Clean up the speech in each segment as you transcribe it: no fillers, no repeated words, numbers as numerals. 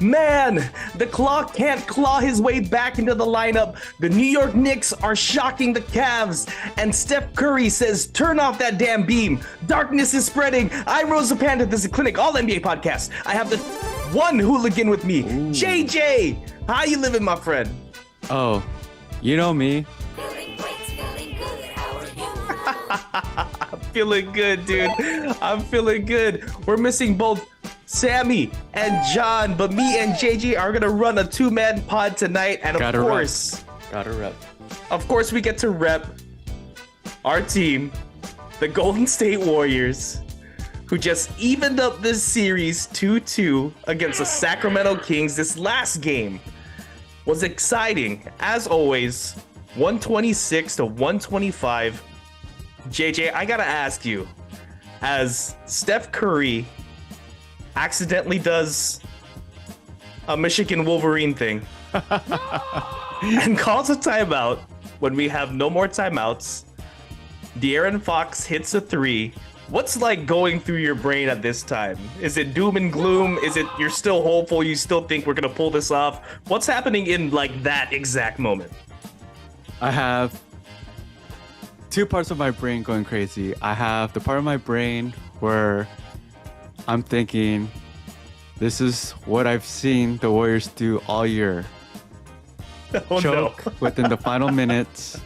Man, the Klaw can't claw his way back into the lineup. The New York Knicks are shocking the Cavs. And Steph Curry says, turn off that damn beam. Darkness is spreading. I'm Rosa Panda. This is a Clinic All NBA podcast. I have the one hooligan with me, Ooh. JJ. How you living, my friend? Oh, you know me. I'm feeling good, dude. I'm feeling good. We're missing both Sammy and John, but me and JJ are gonna run a two-man pod tonight, and Gotta rep. Of course, we get to rep our team, the Golden State Warriors, who just evened up this series 2-2 against the Sacramento Kings. This last game was exciting, as always, 126-125. JJ, I gotta ask you, as Steph Curry accidentally does a Michigan Wolverine thing and calls a timeout when we have no more timeouts, De'Aaron Fox hits a three. What's like going through your brain at this time? Is it doom and gloom? Is it you're still hopeful? You still think we're gonna pull this off? What's happening in like that exact moment? I have two parts of my brain going crazy. I have the part of my brain where I'm thinking, this is what I've seen the Warriors do all year. Oh, choke no. within the final minutes.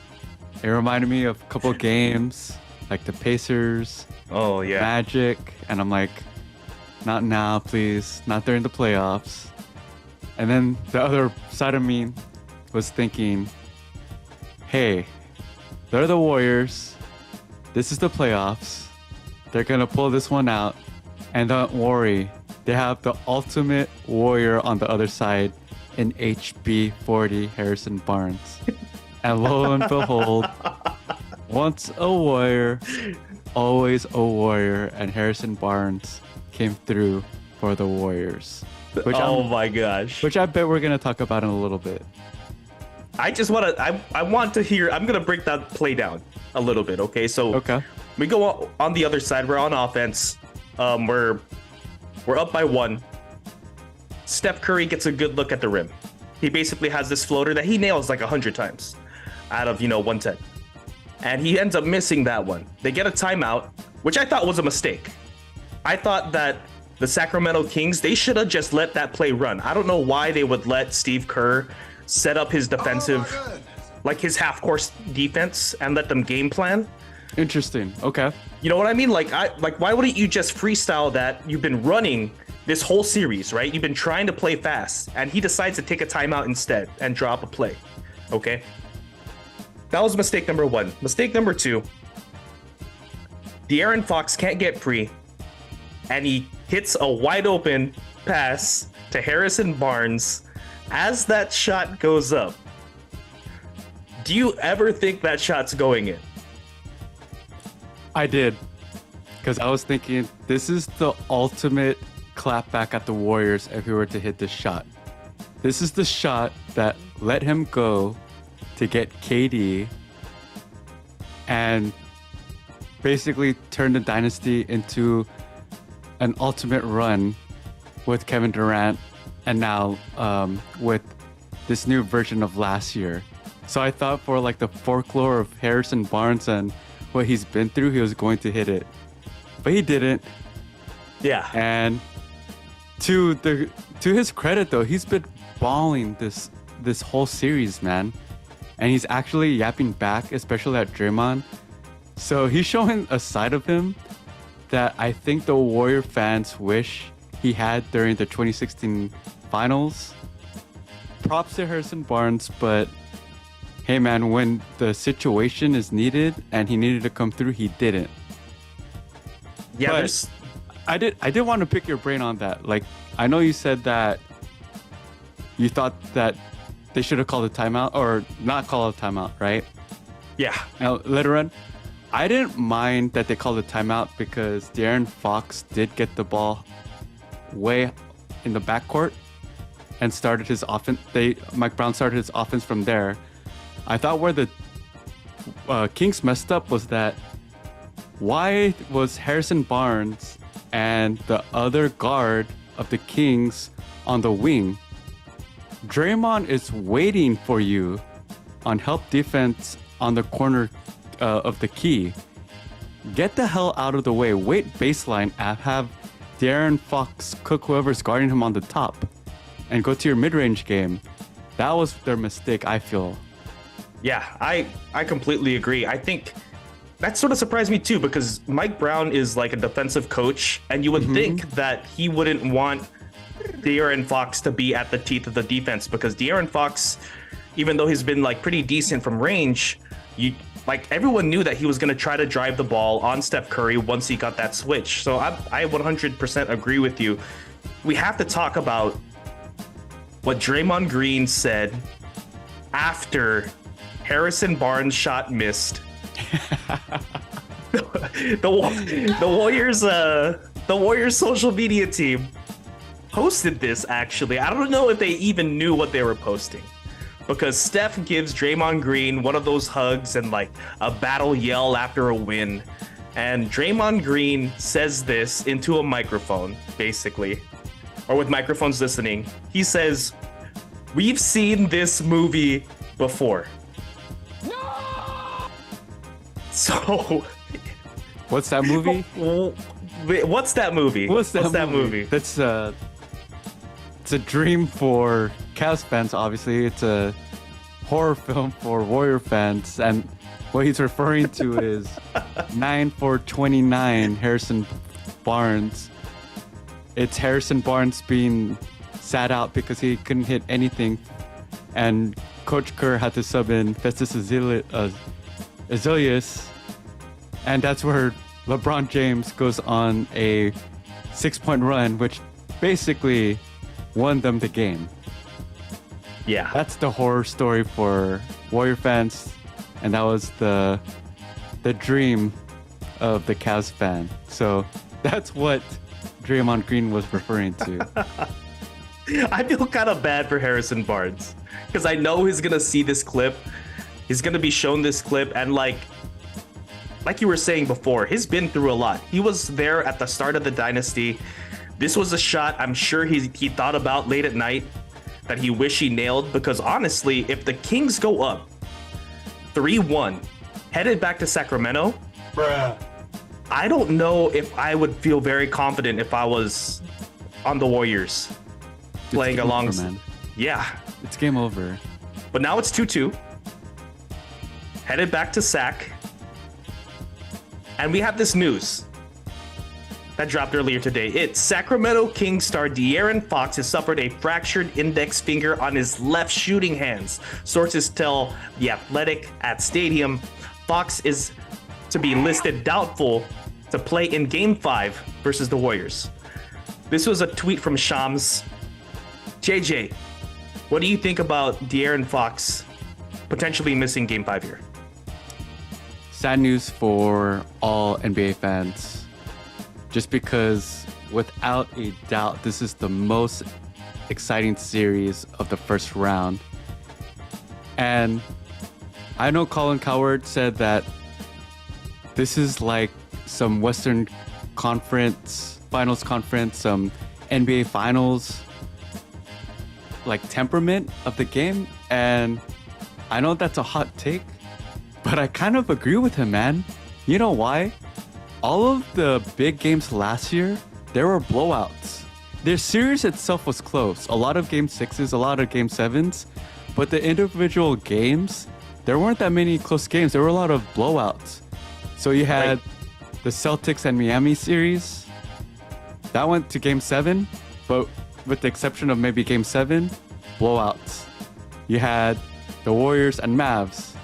It reminded me of a couple games, like the Pacers, Magic, and I'm like, not now, please, not during the playoffs. And then the other side of me was thinking, hey, they're the Warriors. This is the playoffs. They're gonna pull this one out. And don't worry, they have the ultimate warrior on the other side in HB40 Harrison Barnes. And lo and behold, once a warrior, always a warrior, and Harrison Barnes came through for the Warriors. My gosh. Which I bet we're gonna talk about in a little bit. I want to hear, I'm going to break that play down a little bit, okay? So we go on the other side. We're on offense. We're up by one. Steph Curry gets a good look at the rim. He basically has this floater that he nails like 100 times out of, 110. And he ends up missing that one. They get a timeout, which I thought was a mistake. I thought that the Sacramento Kings, they should have just let that play run. I don't know why they would let Steve Kerr set up his defensive, like his half-course defense, and let them game plan. Interesting. Okay. You know what I mean? Like why wouldn't you just freestyle that? You've been running this whole series, right? You've been trying to play fast, and he decides to take a timeout instead and drop a play. Okay. That was mistake number one. Mistake number two, De'Aaron Fox can't get free, and he hits a wide open pass to Harrison Barnes. As that shot goes up, do you ever think that shot's going in? I did, because I was thinking this is the ultimate clap back at the Warriors if he were to hit this shot. This is the shot that let him go to get KD and basically turn the dynasty into an ultimate run with Kevin Durant and now with this new version of last year. So I thought for like the folklore of Harrison Barnes and what he's been through, he was going to hit it. But he didn't. Yeah. And to his credit though, he's been balling this whole series, man. And he's actually yapping back, especially at Draymond. So he's showing a side of him that I think the Warrior fans wish he had during the 2016 finals. Props to Harrison Barnes, but hey man, when the situation is needed and he needed to come through, he didn't. Yeah, I did want to pick your brain on that. Like, I know you said that you thought that they should have called a timeout or not call a timeout, right? Yeah. Now, later on, I didn't mind that they called a timeout because De'Aaron Fox did get the ball way in the backcourt and started his offense. Mike Brown started his offense from there. I thought where the Kings messed up was that why was Harrison Barnes and the other guard of the Kings on the wing. Draymond is waiting for you on help defense on the corner of the key. Get the hell out of the way. Wait baseline. Have De'Aaron Fox cook whoever's guarding him on the top. And go to your mid-range game. That was their mistake, I feel. Yeah, I completely agree. I think that sort of surprised me too, because Mike Brown is like a defensive coach, and you would think that he wouldn't want De'Aaron Fox to be at the teeth of the defense, because De'Aaron Fox, even though he's been like pretty decent from range, everyone knew that he was going to try to drive the ball on Steph Curry once he got that switch. So I 100% agree with you. We have to talk about what Draymond Green said after Harrison Barnes' shot missed. The Warriors social media team posted this, actually. I don't know if they even knew what they were posting, because Steph gives Draymond Green one of those hugs and like a battle yell after a win. And Draymond Green says this into a microphone, basically, or with microphones listening. He says, "We've seen this movie before." No! So... What's that movie? What's that movie? What's that movie? That's it's a dream for Cavs fans, obviously. It's a horror film for Warrior fans, and what he's referring to is 9-for-29 Harrison Barnes. It's Harrison Barnes being sat out because he couldn't hit anything, and Coach Kerr had to sub in Festus Ezelius, and that's where LeBron James goes on a 6-point run, which basically won them the game. Yeah. That's the horror story for Warrior fans, and that was the dream of the Cavs fan. So that's what Draymond Green was referring to. I feel kind of bad for Harrison Barnes, because I know he's going to see this clip. He's going to be shown this clip, and like you were saying before, he's been through a lot. He was there at the start of the dynasty. This was a shot I'm sure he thought about late at night that he wished he nailed, because honestly, if the Kings go up 3-1, headed back to Sacramento, I don't know if I would feel very confident if I was on the Warriors playing along. Yeah. It's game over. But now it's 2-2. Headed back to Sac. And we have this news that dropped earlier today. It's Sacramento Kings star De'Aaron Fox has suffered a fractured index finger on his left shooting hands. Sources tell The Athletic at Stadium Fox is to be listed doubtful to play in Game 5 versus the Warriors. This was a tweet from Shams. JJ, what do you think about De'Aaron Fox potentially missing Game 5 here? Sad news for all NBA fans, just because without a doubt, this is the most exciting series of the first round. And I know Colin Cowherd said that this is like some Western Conference, Finals Conference, some NBA Finals, like temperament of the game. And I know that's a hot take, but I kind of agree with him, man. You know why? All of the big games last year, there were blowouts. The series itself was close. A lot of Game 6s, a lot of Game 7s. But the individual games, there weren't that many close games. There were a lot of blowouts. So you had the Celtics and Miami series. That went to Game 7. But with the exception of maybe Game 7, blowouts. You had the Warriors and Mavs.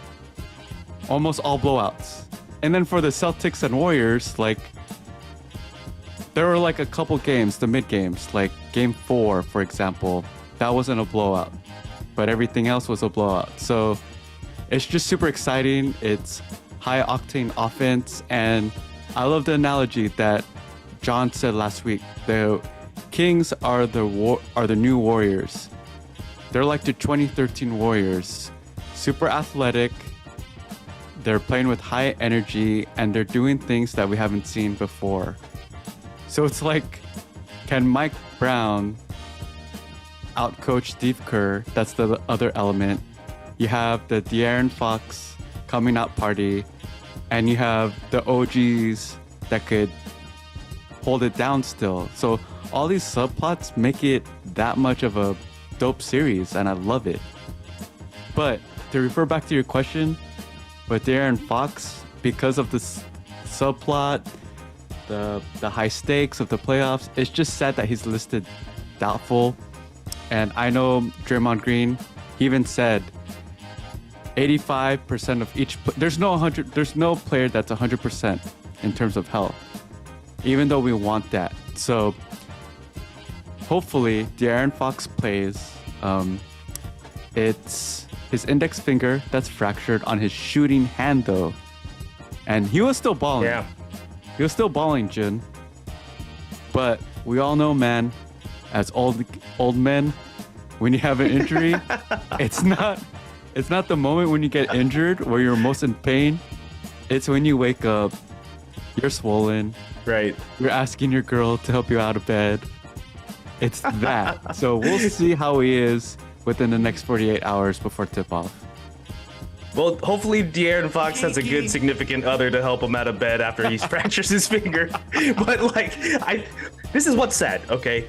Almost all blowouts. And then for the Celtics and Warriors, like, there were like a couple games, the mid games, like Game 4, for example, that wasn't a blowout, but everything else was a blowout. So it's just super exciting. It's high octane offense, and I love the analogy that John said last week. The Kings are the new Warriors. They're like the 2013 Warriors, super athletic. They're playing with high energy, and they're doing things that we haven't seen before. So it's like can Mike Brown outcoach Steve Kerr? That's the other element. You have the De'Aaron Fox coming out party, and you have the OGs that could hold it down still. So all these subplots make it that much of a dope series, and I love it. But to refer back to your question, with De'Aaron Fox, because of this subplot, the high stakes of the playoffs, it's just sad that he's listed doubtful. And I know Draymond Green, he even said 85% of each there's no player that's 100% in terms of health, even though we want that. So hopefully De'Aaron Fox plays. It's his index finger that's fractured on his shooting hand though, and he was still balling. Yeah, he was still balling, Jin. But we all know, man, as old men, when you have an injury, it's not the moment when you get injured where you're most in pain. It's when you wake up, you're swollen. Right. You're asking your girl to help you out of bed. It's that. So we'll see how he is within the next 48 hours before tip-off. Well, hopefully De'Aaron Fox has a good significant other to help him out of bed after he fractures his finger. But this is what's sad, okay?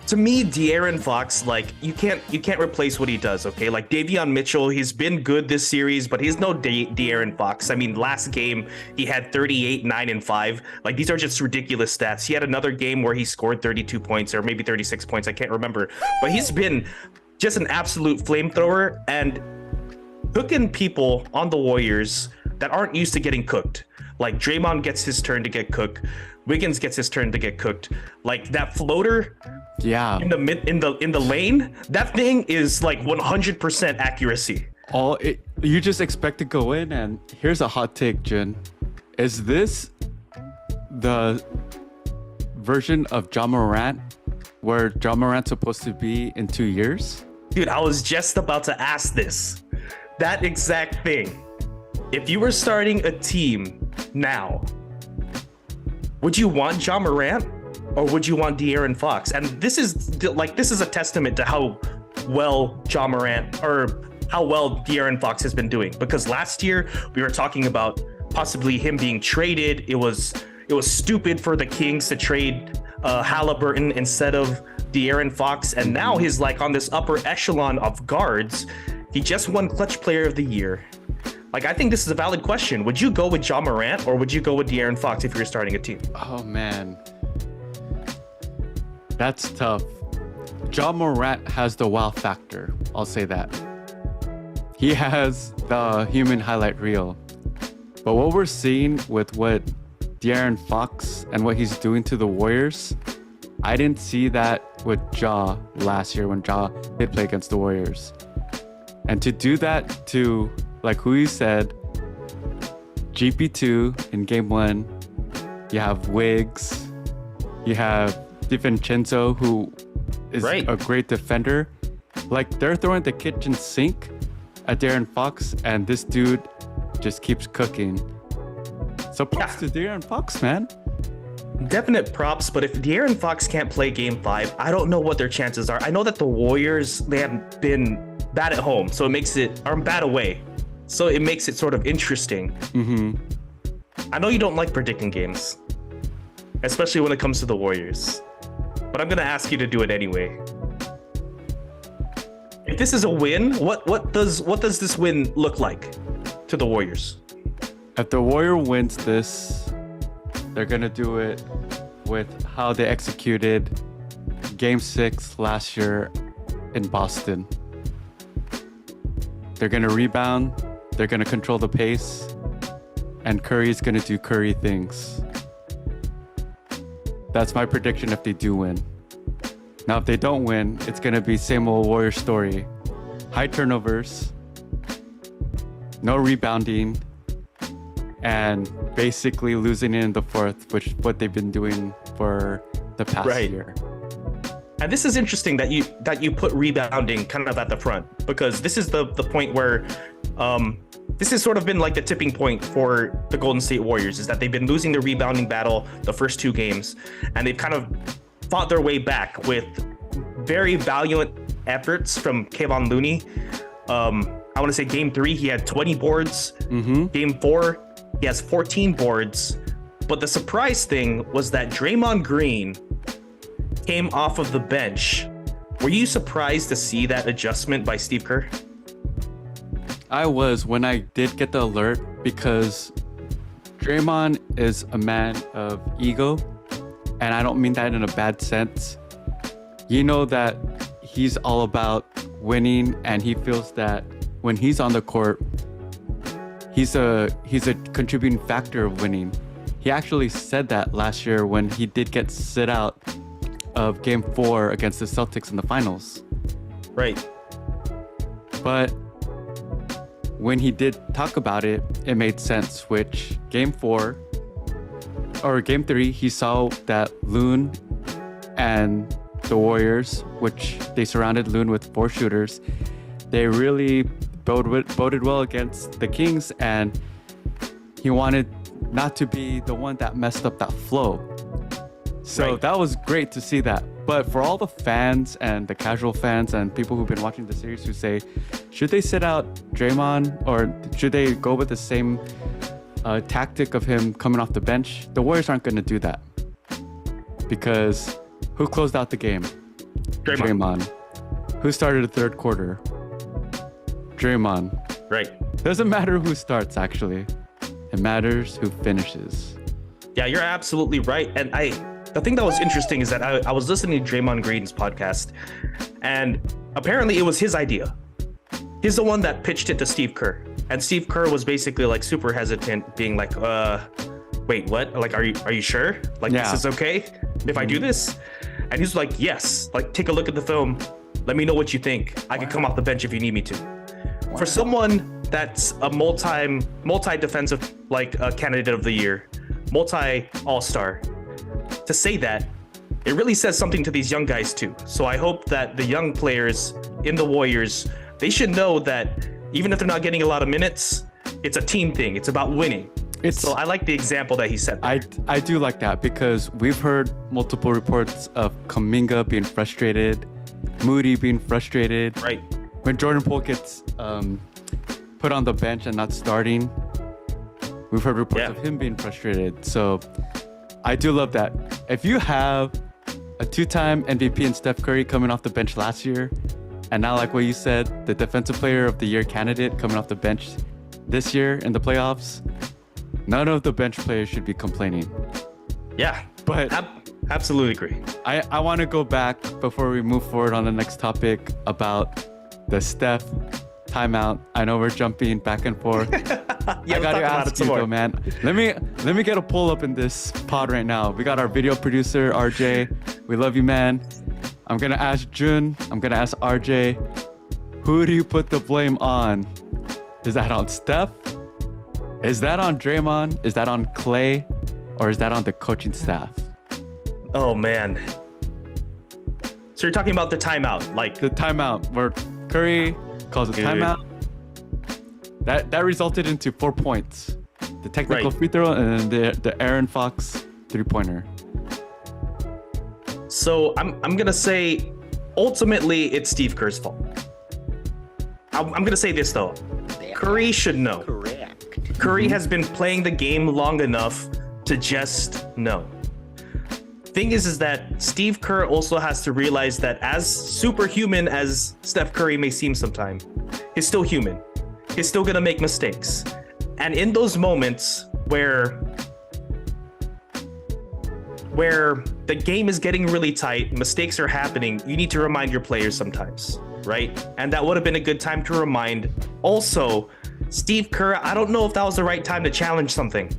To me, De'Aaron Fox, you can't replace what he does, okay? Like Davion Mitchell, he's been good this series, but he's no De'Aaron Fox. I mean, last game he had 38, 9, and 5. Like, these are just ridiculous stats. He had another game where he scored 32 points or maybe 36 points. I can't remember, but he's been just an absolute flamethrower and cooking people on the Warriors that aren't used to getting cooked. Like Draymond gets his turn to get cooked. Wiggins gets his turn to get cooked. Like that floater, in the lane, that thing is like 100% accuracy. You just expect to go in, and here's a hot take, Jin. Is this the version of Ja Morant where Ja Morant's supposed to be in 2 years? Dude, I was just about to ask this. That exact thing. If you were starting a team now, would you want Ja Morant or would you want De'Aaron Fox? And this is a testament to how well Ja Morant or how well De'Aaron Fox has been doing. Because last year we were talking about possibly him being traded. It was stupid for the Kings to trade Halliburton instead of De'Aaron Fox, and now he's like on this upper echelon of guards. He just won Clutch Player of the Year. Like, I think this is a valid question. Would you go with Ja Morant or would you go with De'Aaron Fox if you're starting a team? Oh man, that's tough. Ja Morant has the wow factor. I'll say that. He has the human highlight reel. But what we're seeing with what De'Aaron Fox and what he's doing to the Warriors, I didn't see that with Ja last year when Ja did play against the Warriors. And to do that to, like who you said, GP2 in game 1, you have Wiggs, you have DiVincenzo, who is a great defender. Like, they're throwing the kitchen sink at De'Aaron Fox, and this dude just keeps cooking. So props to De'Aaron Fox, man. Definite props, but if De'Aaron Fox can't play game 5, I don't know what their chances are. I know that the Warriors, they have been bad at home, so it makes it, or bad away, so it makes it sort of interesting. Mm-hmm. I know you don't like predicting games, especially when it comes to the Warriors, but I'm gonna ask you to do it anyway. If this is a win, what does this win look like to the Warriors? If the Warrior wins this, they're gonna do it with how they executed Game 6 last year in Boston. They're gonna rebound, they're gonna control the pace, and Curry's gonna do Curry things. That's my prediction if they do win. Now, if they don't win, it's gonna be same old Warrior story. High turnovers, no rebounding, and basically losing in the fourth, which is what they've been doing for the past year. And this is interesting that you put rebounding kind of at the front, because this is the point where this has sort of been like the tipping point for the Golden State Warriors, is that they've been losing the rebounding battle the first 2 games, and they've kind of fought their way back with very valiant efforts from Kevon Looney. I want to say game 3, he had 20 boards. Game 4, he has 14 boards. But the surprise thing was that Draymond Green came off of the bench. Were you surprised to see that adjustment by Steve Kerr? I was when I did get the alert, because Draymond is a man of ego, and I don't mean that in a bad sense. You know that he's all about winning, and he feels that when he's on the court, he's a contributing factor of winning. He actually said that last year when he did get sit out of Game 4 against the Celtics in the finals. Right. But when he did talk about it, it made sense. Which Game 4 or Game 3, he saw that Loon and the Warriors, which they surrounded Loon with 4 shooters, they really boded well against the Kings, and he wanted not to be the one that messed up that flow. So that was great to see that. But for all the fans and the casual fans and people who've been watching the series who say, should they sit out Draymond, or should they go with the same tactic of him coming off the bench? The Warriors aren't going to do that, because who closed out the game? Draymond. Who started the third quarter? Draymond. Right. Doesn't matter who starts, actually. It matters who finishes. Yeah, you're absolutely right. And the thing that was interesting is that I was listening to Draymond Green's podcast, and apparently it was his idea. He's the one that pitched it to Steve Kerr. And Steve Kerr was basically like super hesitant, being like, wait, what? Like, are you sure? Like, this is okay if I do this? And he's like, yes, like, take a look at the film. Let me know what you think. I can come off the bench if you need me to. For someone that's a multi-defensive candidate of the year, multi-all-star, to say that, it really says something to these young guys too. So I hope that the young players in the Warriors, they should know that even if they're not getting a lot of minutes, it's a team thing. It's about winning. So I like the example that he set there. I do like that, because we've heard multiple reports of Kuminga being frustrated, Moody being frustrated. Right. When Jordan Poole gets put on the bench and not starting, we've heard reports of him being frustrated. So I do love that. If you have a 2-time MVP in Steph Curry coming off the bench last year, and now, like what you said, the Defensive Player of the Year candidate coming off the bench this year in the playoffs, none of the bench players should be complaining. Yeah, but absolutely agree. I want to go back before we move forward on the next topic about the Steph timeout. I know we're jumping back and forth. I gotta ask you though, man. Let me get a pull up in this pod right now. We got our video producer RJ. We love you, man. I'm gonna ask Jun. I'm gonna ask RJ. Who do you put the blame on? Is that on Steph? Is that on Draymond? Is that on Clay? Or is that on the coaching staff? Oh man. So you're talking about the timeout, like the timeout where Curry calls a timeout. That resulted into 4 points. The technical free throw and then the Aaron Fox 3-pointer. So I'm gonna say ultimately it's Steve Kerr's fault. I'm gonna say this though. Curry should know. Correct. Curry has been playing the game long enough to just know. Thing is that Steve Kerr also has to realize that as superhuman as Steph Curry may seem sometimes, he's still human. He's still gonna make mistakes. And in those moments where the game is getting really tight, mistakes are happening, you need to remind your players sometimes, right? And that would have been a good time to remind. Also, Steve Kerr, I don't know if that was the right time to challenge something.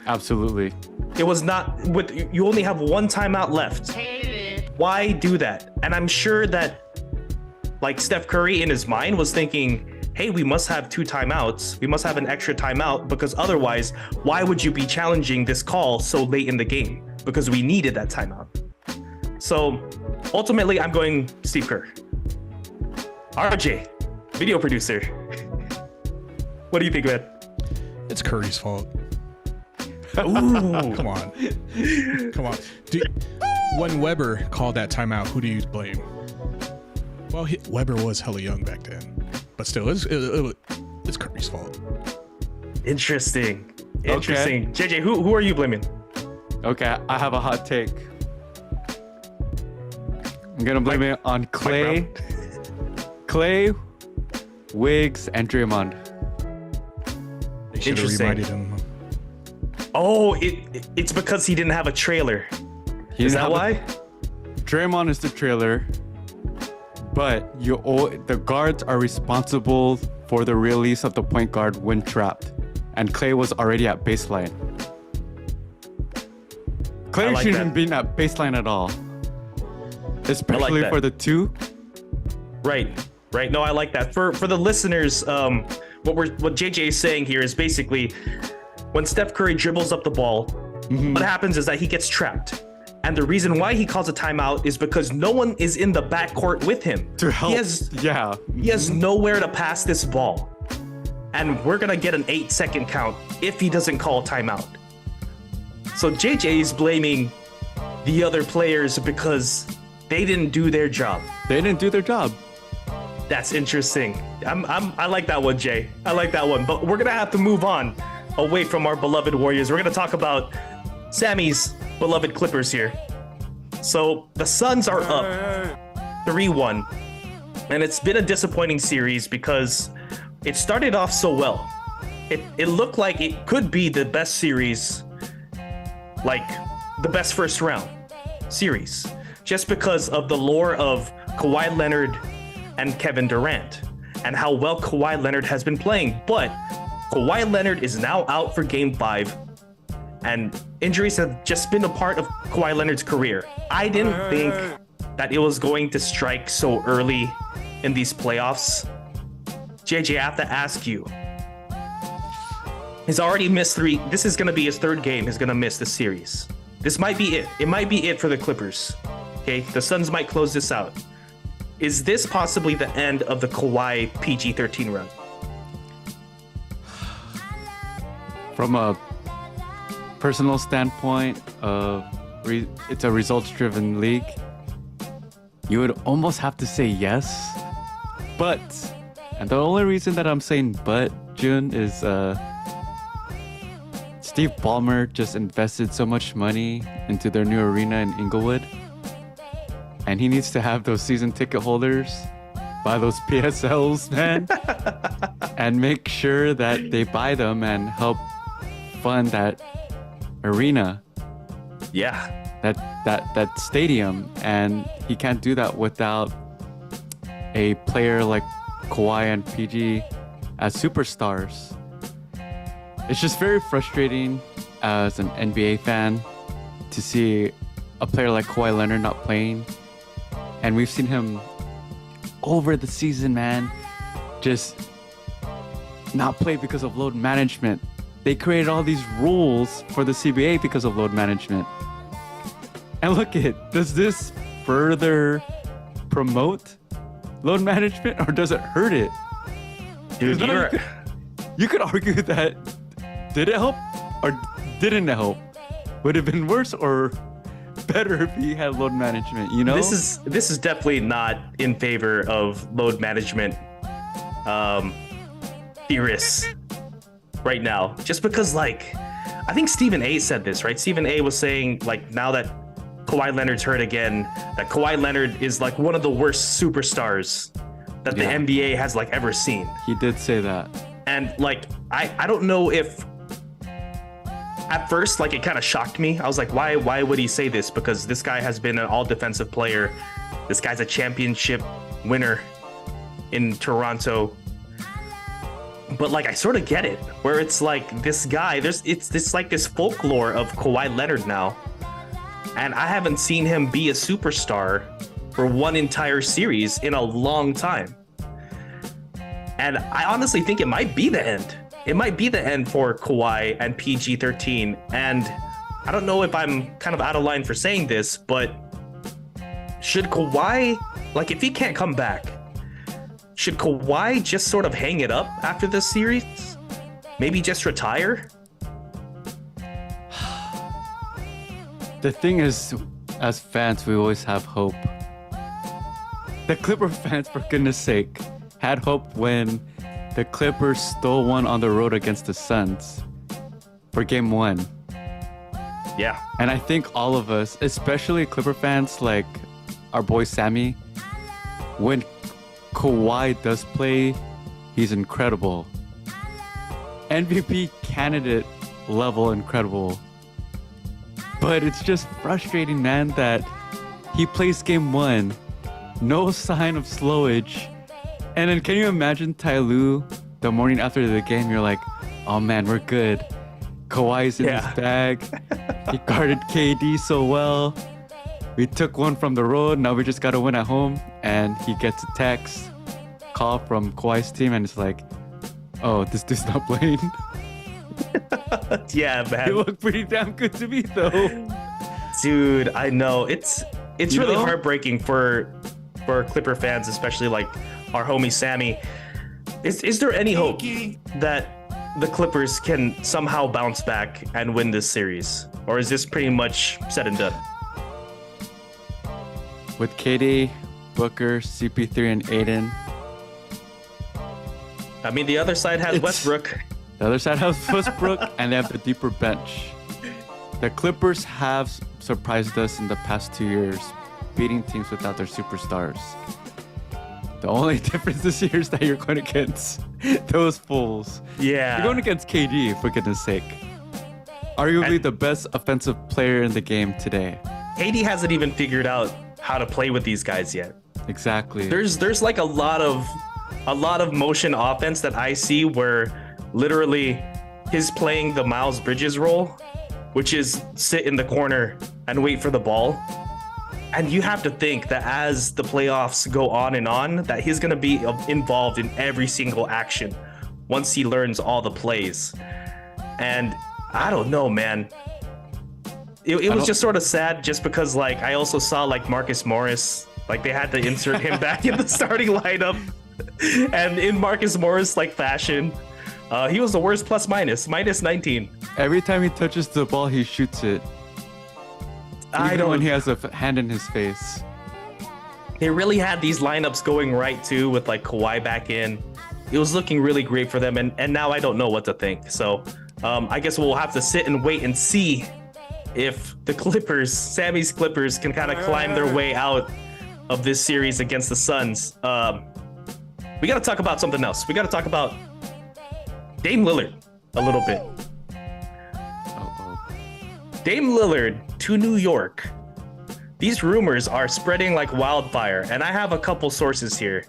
Absolutely. It was not. You only have one timeout left. Why do that? And I'm sure that, like, Steph Curry in his mind was thinking, hey, we must have 2 timeouts. We must have an extra timeout, because otherwise, why would you be challenging this call so late in the game? Because we needed that timeout. So ultimately, I'm going Steve Kerr. RJ, video producer. What do you think, man? It's Curry's fault. Ooh, come on. when Weber called that timeout, who do you blame? Well, Weber was hella young back then, but still, it's Curry's fault. Interesting. Okay. JJ, who are you blaming? Okay, I have a hot take. I'm gonna blame it on Clay, Wiggs, and Draymond. They should have reminded him. Oh, it's because he didn't have a trailer. Is that why? Draymond is the trailer, but the guards are responsible for the release of the point guard when trapped, and Clay was already at baseline. Clay shouldn't have been at baseline at all, especially for the two. Right. No, I like that. For the listeners, what JJ is saying here is basically when Steph Curry dribbles up the ball, what happens is that he gets trapped. And the reason why he calls a timeout is because no one is in the backcourt with him to help. He has nowhere to pass this ball. And we're going to get an 8-second count if he doesn't call a timeout. So JJ is blaming the other players because they didn't do their job. That's interesting. I like that one, Jay. I like that one. But we're going to have to move on away from our beloved Warriors. We're going to talk about Sammy's beloved Clippers here. So the Suns are up 3-1. And it's been a disappointing series because it started off so well. It looked like it could be the best series, like the best first round series, just because of the lore of Kawhi Leonard and Kevin Durant and how well Kawhi Leonard has been playing. But Kawhi Leonard is now out for Game 5, and injuries have just been a part of Kawhi Leonard's career. I didn't think that it was going to strike so early in these playoffs. JJ, I have to ask you. He's already missed 3. This is going to be his 3rd game. He's going to miss the series. This might be it. It might be it for the Clippers. Okay, the Suns might close this out. Is this possibly the end of the Kawhi PG-13 run? From a personal standpoint, it's a results-driven league. You would almost have to say yes, but, and the only reason that I'm saying but, Jun, is Steve Ballmer just invested so much money into their new arena in Inglewood, and he needs to have those season ticket holders buy those PSLs, man, and make sure that they buy them and help fund that arena. Yeah. That stadium, and he can't do that without a player like Kawhi and PG as superstars. It's just very frustrating as an NBA fan to see a player like Kawhi Leonard not playing. And we've seen him over the season, man, just not play because of load management. They created all these rules for the CBA because of load management. And look at, does this further promote load management or does it hurt it? Dude, you could argue that did it help or didn't it help? Would it have been worse or better if he had load management, you know? This is definitely not in favor of load management theorists right now. Just because, like, I think Stephen A said this, right? Stephen A was saying, like, now that Kawhi Leonard's hurt again, that Kawhi Leonard is like one of the worst superstars that the NBA has like ever seen. He did say that. And like, I don't know if at first, like, it kind of shocked me. I was like, why would he say this? Because this guy has been an all defensive player. This guy's a championship winner in Toronto. But like, I sort of get it, where it's like this guy, it's like this folklore of Kawhi Leonard now. And I haven't seen him be a superstar for one entire series in a long time. And I honestly think it might be the end. It might be the end for Kawhi and PG-13. And I don't know if I'm kind of out of line for saying this, but should Kawhi, like, if he can't come back, should Kawhi just sort of hang it up after this series? Maybe just retire? The thing is, As fans, we always have hope. The Clipper fans, for goodness sake, had hope when the Clippers stole one on the road against the Suns for game 1. Yeah. And I think all of us, especially Clipper fans like our boy Sammy, when Kawhi does play, he's incredible. MVP candidate level incredible. But it's just frustrating, man, that he plays game 1, no sign of slowage. And then can you imagine Ty Lue the morning after the game? You're like, oh man, we're good. Kawhi's in his bag. He guarded KD so well. We took one from the road. Now we just got to win at home. And he gets a text call from Kawhi's team. And it's like, oh, this dude's not playing. Yeah, man. He looked pretty damn good to me, though. Dude, I know. It's really heartbreaking for Clipper fans, especially like our homie Sammy. Is there any hope that the Clippers can somehow bounce back and win this series? Or is this pretty much said and done? With KD, Booker, CP3, and Aiden. I mean, the other side has Westbrook. The other side has Westbrook, and they have the deeper bench. The Clippers have surprised us in the past 2 years, beating teams without their superstars. The only difference this year is that you're going against those fools. Yeah. You're going against KD, for goodness sake. Arguably the best offensive player in the game today. KD hasn't even figured out how to play with these guys yet. Exactly. There's like a lot of motion offense that I see where literally he's playing the Miles Bridges role, which is sit in the corner and wait for the ball. And you have to think that as the playoffs go on and on, that he's going to be involved in every single action once he learns all the plays. And I don't know, man. It was just sort of sad just because, like, I also saw, like, Marcus Morris. Like, they had to insert him back in the starting lineup. And in Marcus Morris, like, fashion, he was the worst minus 19. Every time he touches the ball, he shoots it. Even when he has a hand in his face. They really had these lineups going right, too, with, like, Kawhi back in. It was looking really great for them, and now I don't know what to think. So I guess we'll have to sit and wait and see if the Clippers, Sammy's Clippers, can kind of climb their way out of this series against the Suns. We got to talk about something else. We got to talk about Dame Lillard a little bit. Dame Lillard to New York. These rumors are spreading like wildfire, and I have a couple sources here.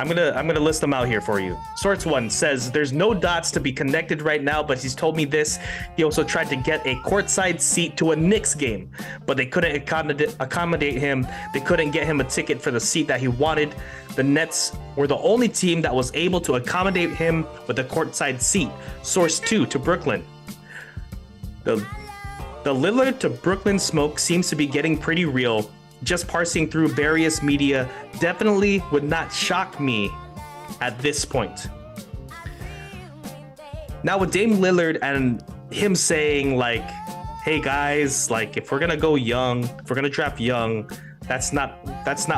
I'm gonna list them out here for you. Source 1 says there's no dots to be connected right now, but he's told me this. He also tried to get a courtside seat to a Knicks game, but they couldn't accommodate him. They couldn't get him a ticket for the seat that he wanted. The Nets were the only team that was able to accommodate him with a courtside seat. Source 2 to Brooklyn. The Lillard to Brooklyn smoke seems to be getting pretty real. Just parsing through various media definitely would not shock me at this point. Now with Dame Lillard and him saying like, hey guys, like if we're gonna go young, if we're gonna draft young, that's not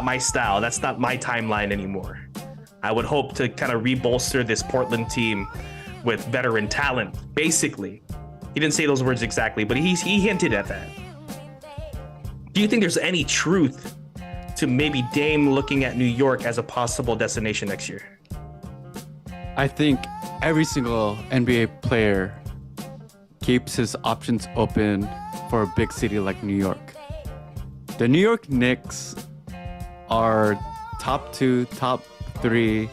my style. That's not my timeline anymore. I would hope to kind of rebolster this Portland team with veteran talent, basically. He didn't say those words exactly, but he hinted at that. Do you think there's any truth to maybe Dame looking at New York as a possible destination next year? I think every single NBA player keeps his options open for a big city like New York. The New York Knicks are top 2, top 3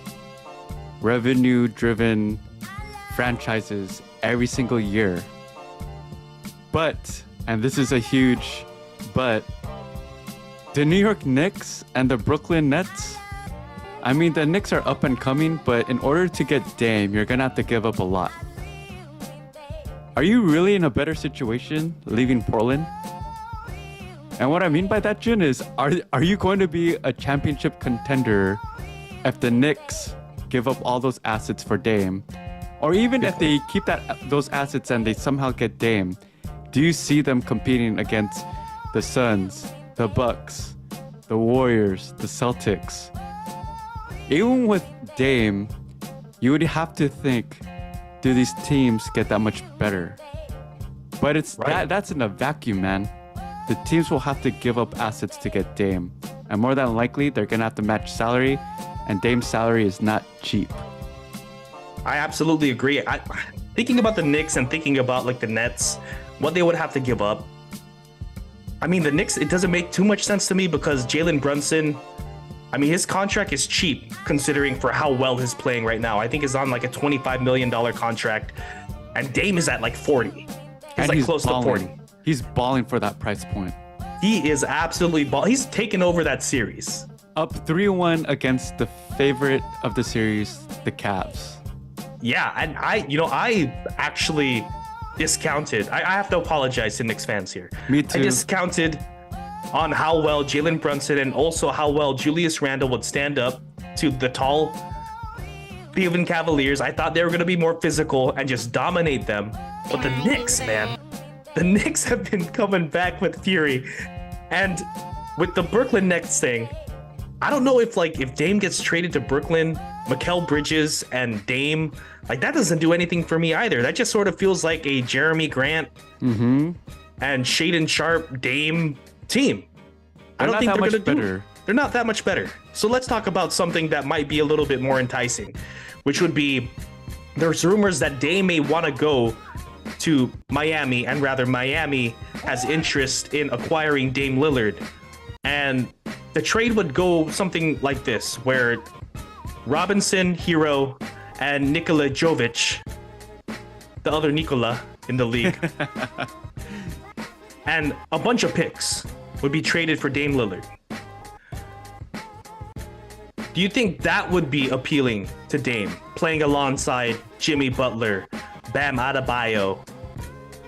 revenue-driven franchises every single year. But, and this is a huge but, the New York Knicks and the Brooklyn Nets, I mean, the Knicks are up and coming, but in order to get Dame, you're going to have to give up a lot. Are you really in a better situation leaving Portland? And what I mean by that, Jin, is are you going to be a championship contender if the Knicks give up all those assets for Dame? Or even if they keep those assets and they somehow get Dame, do you see them competing against the Suns, the Bucks, the Warriors, the Celtics. Even with Dame, you would have to think, do these teams get that much better? But it's that's in a vacuum, man. The teams will have to give up assets to get Dame. And more than likely, they're going to have to match salary. And Dame's salary is not cheap. I absolutely agree. Thinking about the Knicks and thinking about like the Nets, what they would have to give up. I mean, the Knicks, it doesn't make too much sense to me because Jalen Brunson, I mean, his contract is cheap considering for how well he's playing right now. I think he's on like a $25 million contract and Dame is at like 40. He's like close to 40. He's balling for that price point. He is absolutely he's taken over that series. Up 3-1 against the favorite of the series, the Cavs. Yeah, and I actually discounted. I have to apologize to Knicks fans here. Me too. I discounted on how well Jalen Brunson and also how well Julius Randle would stand up to the tall Cleveland Cavaliers. I thought they were going to be more physical and just dominate them. But the Knicks, man, the Knicks have been coming back with fury. And with the Brooklyn Nets thing, I don't know if Dame gets traded to Brooklyn, Mikal Bridges and Dame, like that doesn't do anything for me either. That just sort of feels like a Jeremy Grant and Shaedon Sharpe Dame team. I don't think they're going to do. They're not that much better. So let's talk about something that might be a little bit more enticing, which would be there's rumors that Dame may want to go to Miami, and rather Miami has interest in acquiring Dame Lillard. And the trade would go something like this, where Robinson, Hero, and Nikola Jovic, the other Nikola in the league, and a bunch of picks would be traded for Dame Lillard. Do you think that would be appealing to Dame, playing alongside Jimmy Butler, Bam Adebayo,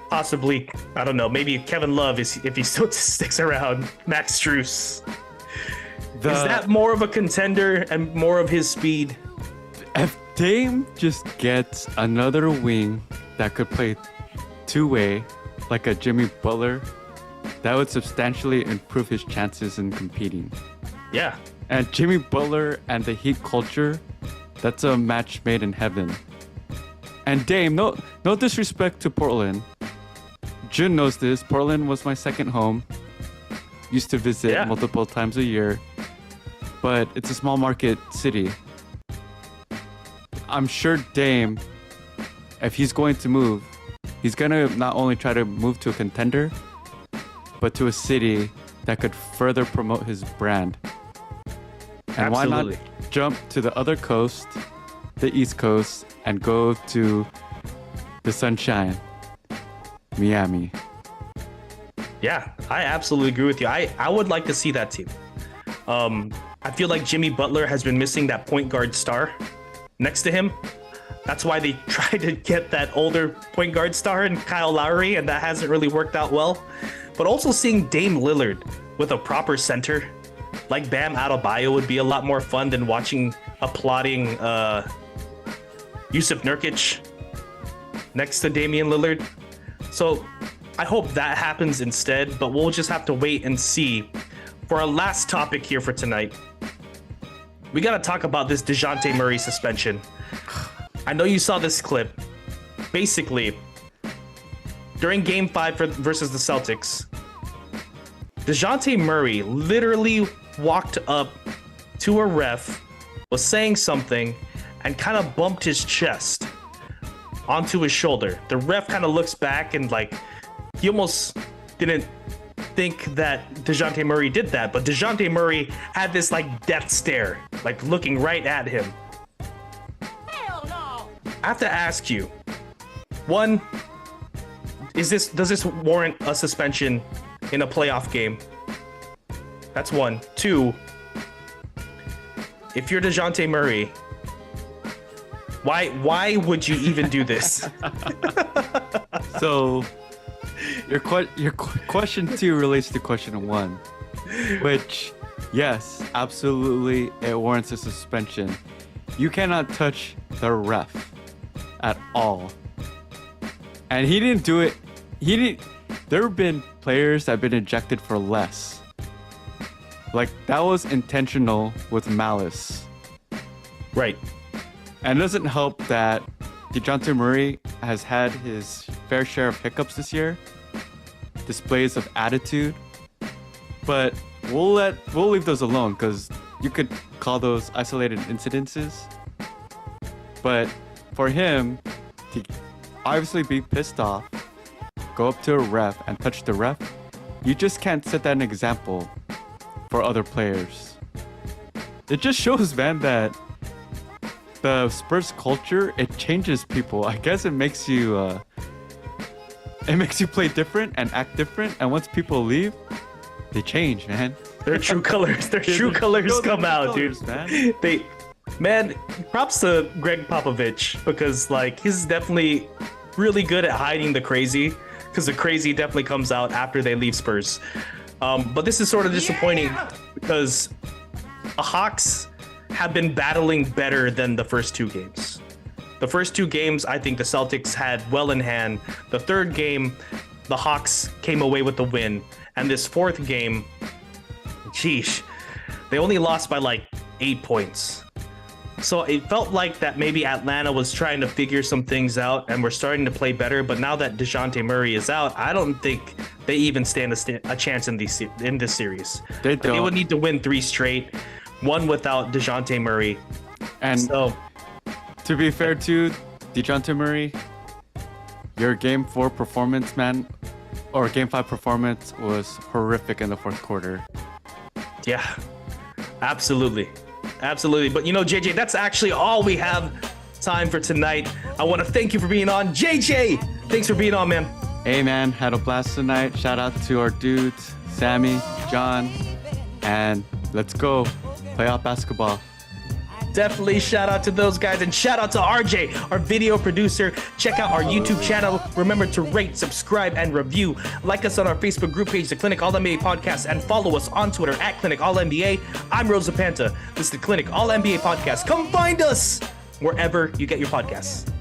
possibly, I don't know, maybe Kevin Love if he still sticks around, Max Strus? Is that more of a contender and more of his speed? If Dame just gets another wing that could play two-way, like a Jimmy Butler, that would substantially improve his chances in competing. Yeah. And Jimmy Butler and the Heat culture, that's a match made in heaven. And Dame, no disrespect to Portland. Jun knows this. Portland was my second home. Used to visit multiple times a year. But it's a small market city. I'm sure Dame, if he's going to move, he's going to not only try to move to a contender, but to a city that could further promote his brand. And Absolutely. Why not jump to the other coast, the East Coast, and go to the sunshine, Miami? Yeah, I absolutely agree with you. I would like to see that team. I feel like Jimmy Butler has been missing that point guard star next to him. That's why they tried to get that older point guard star in Kyle Lowry, and that hasn't really worked out well. But also seeing Dame Lillard with a proper center like Bam Adebayo would be a lot more fun than watching a plotting Yusuf Nurkic next to Damian Lillard. So I hope that happens instead, but we'll just have to wait and see. For our last topic here for tonight, we got to talk about this DeJounte Murray suspension. I know you saw this clip. Basically, during Game 5 versus the Celtics, DeJounte Murray literally walked up to a ref, was saying something, and kind of bumped his chest onto his shoulder. The ref kind of looks back and he almost didn't think that DeJounte Murray did that, but DeJounte Murray had this death stare, looking right at him. Hell no! I have to ask you, one, does this warrant a suspension in a playoff game? That's one. Two, if you're DeJounte Murray, why would you even do this? So your question 2 relates to question 1, which, yes, absolutely, it warrants a suspension. You cannot touch the ref at all. And he didn't do it. there have been players that have been ejected for less. Like, that was intentional with malice. Right. And it doesn't help that DeJounte Murray has had his fair share of hiccups this year, displays of attitude, but we'll leave those alone because you could call those isolated incidences. But for him to obviously be pissed off, go up to a ref and touch the ref, you just can't set that an example for other players. It just shows, man, that the Spurs culture, it changes people. I guess it makes you play different and act different. And once people leave, they change, man. Their true colors, come out, dude. Man, props to Greg Popovich because like he's definitely really good at hiding the crazy, because the crazy definitely comes out after they leave Spurs. But this is sort of disappointing because the Hawks have been battling better than the first two games. The first two games, I think the Celtics had well in hand. The third game, the Hawks came away with the win. And this fourth game, sheesh, they only lost by like 8 points. So it felt like that maybe Atlanta was trying to figure some things out and we're starting to play better. But now that DeJounte Murray is out, I don't think they even stand a chance in this series. They would need to win 3 straight, one without DeJounte Murray. And so, to be fair to DeJounte Murray, your Game 4 performance, man, or Game 5 performance was horrific in the fourth quarter. Yeah, absolutely. Absolutely. But you know, JJ, that's actually all we have time for tonight. I want to thank you for being on. JJ, thanks for being on, man. Hey, man, had a blast tonight. Shout out to our dudes, Sammy, John, and let's go. Playoff basketball. Definitely shout out to those guys, and shout out to RJ, our video producer. Check out our YouTube channel. Remember to rate, subscribe, and review. Like us on our Facebook group page, the Clinic All NBA Podcast, and follow us on Twitter at Clinic All NBA. I'm Rosa Panta. This is the Clinic All NBA Podcast. Come find us wherever you get your podcasts.